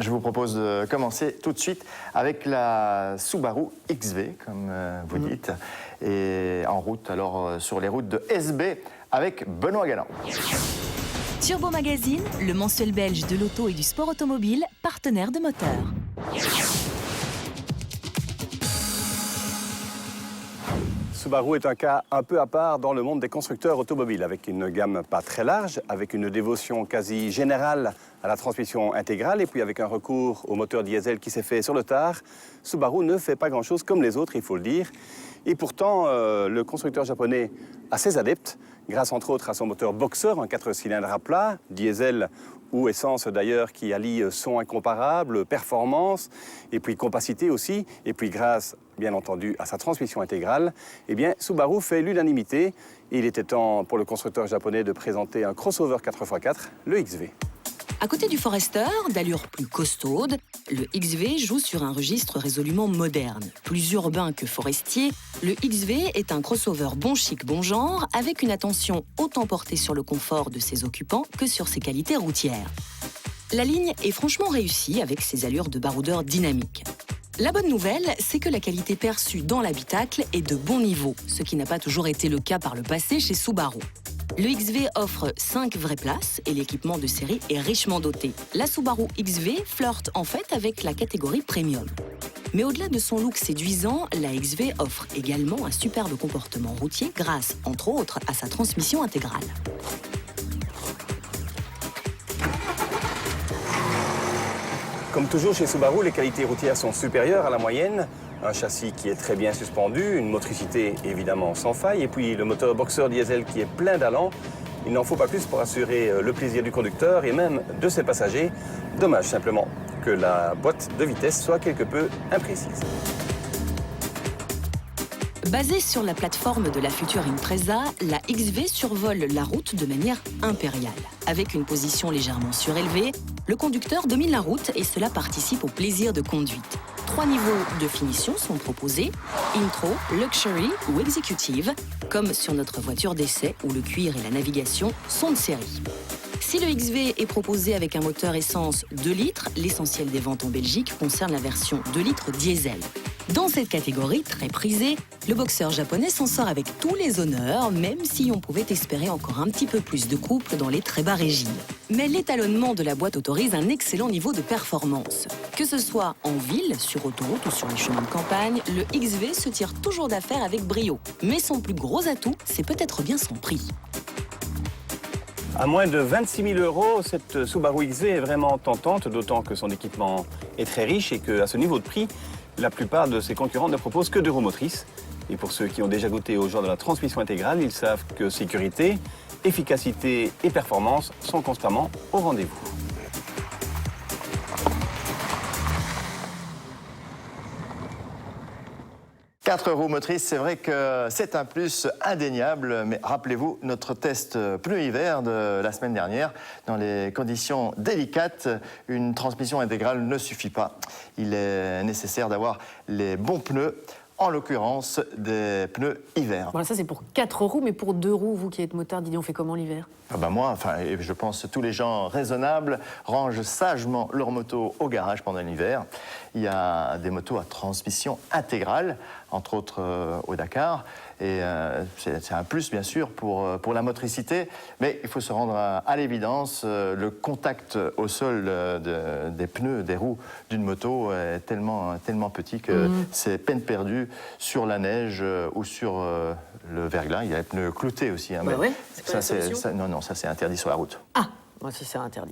Je vous propose de commencer tout de suite avec la Subaru XV, comme vous dites, et en route, alors sur les routes de SB avec Benoît Galland. Turbo Magazine, le mensuel belge de l'auto et du sport automobile, partenaire de Moteur. Subaru est un cas un peu à part dans le monde des constructeurs automobiles, avec une gamme pas très large, avec une dévotion quasi générale à la transmission intégrale et puis avec un recours au moteur diesel qui s'est fait sur le tard. Subaru ne fait pas grand-chose comme les autres, il faut le dire. Et pourtant, le constructeur japonais a ses adeptes, grâce entre autres à son moteur Boxer en 4 cylindres à plat, diesel ou essence d'ailleurs, qui allie son incomparable, performance, et puis compacité aussi, et puis grâce, bien entendu, à sa transmission intégrale, eh bien, Subaru fait l'unanimité. Il était temps pour le constructeur japonais de présenter un crossover 4x4, le XV. À côté du Forester, d'allure plus costaude, le XV joue sur un registre résolument moderne. Plus urbain que forestier, le XV est un crossover bon chic, bon genre, avec une attention autant portée sur le confort de ses occupants que sur ses qualités routières. La ligne est franchement réussie avec ses allures de baroudeur dynamique. La bonne nouvelle, c'est que la qualité perçue dans l'habitacle est de bon niveau, ce qui n'a pas toujours été le cas par le passé chez Subaru. Le XV offre 5 vraies places et l'équipement de série est richement doté. La Subaru XV flirte en fait avec la catégorie premium. Mais au-delà de son look séduisant, la XV offre également un superbe comportement routier grâce, entre autres, à sa transmission intégrale. Comme toujours chez Subaru, les qualités routières sont supérieures à la moyenne. Un châssis qui est très bien suspendu, une motricité évidemment sans faille, et puis le moteur Boxer diesel qui est plein d'allant. Il n'en faut pas plus pour assurer le plaisir du conducteur et même de ses passagers. Dommage simplement que la boîte de vitesse soit quelque peu imprécise. Basée sur la plateforme de la future Impreza, la XV survole la route de manière impériale. Avec une position légèrement surélevée, le conducteur domine la route et cela participe au plaisir de conduite. 3 niveaux de finition sont proposés, Intro, Luxury ou Executive, comme sur notre voiture d'essai où le cuir et la navigation sont de série. Si le XV est proposé avec un moteur essence 2 litres, l'essentiel des ventes en Belgique concerne la version 2 litres diesel. Dans cette catégorie très prisée, le Boxer japonais s'en sort avec tous les honneurs, même si on pouvait espérer encore un petit peu plus de couple dans les très bas régimes. Mais l'étalonnement de la boîte autorise un excellent niveau de performance. Que ce soit en ville, sur autoroute ou sur les chemins de campagne, le XV se tire toujours d'affaire avec brio. Mais son plus gros atout, c'est peut-être bien son prix. À moins de 26 000 €, cette Subaru XV est vraiment tentante, d'autant que son équipement est très riche et qu'à ce niveau de prix, la plupart de ses concurrents ne proposent que 2 roues motrices. Et pour ceux qui ont déjà goûté au genre de la transmission intégrale, ils savent que sécurité, efficacité et performance sont constamment au rendez-vous. Quatre roues motrices, c'est vrai que c'est un plus indéniable, mais rappelez-vous notre test pneu hiver de la semaine dernière. Dans les conditions délicates, une transmission intégrale ne suffit pas. Il est nécessaire d'avoir les bons pneus, en l'occurrence des pneus hiver. Voilà, ça c'est pour 4 roues, mais pour 2 roues, vous qui êtes motard, Didier, on fait comment l'hiver? Moi, enfin, je pense que tous les gens raisonnables rangent sagement leur moto au garage pendant l'hiver. Il y a des motos à transmission intégrale, entre autres au Dakar. Et c'est un plus, bien sûr, pour la motricité. Mais il faut se rendre à l'évidence, le contact au sol des pneus, des roues d'une moto est tellement petit que c'est peine perdue sur la neige ou sur le verglas. Il y a les pneus cloutés aussi. Hein, ouais, c'est pas la solution. Non, ça c'est interdit sur la route. Ah, moi si c'est interdit.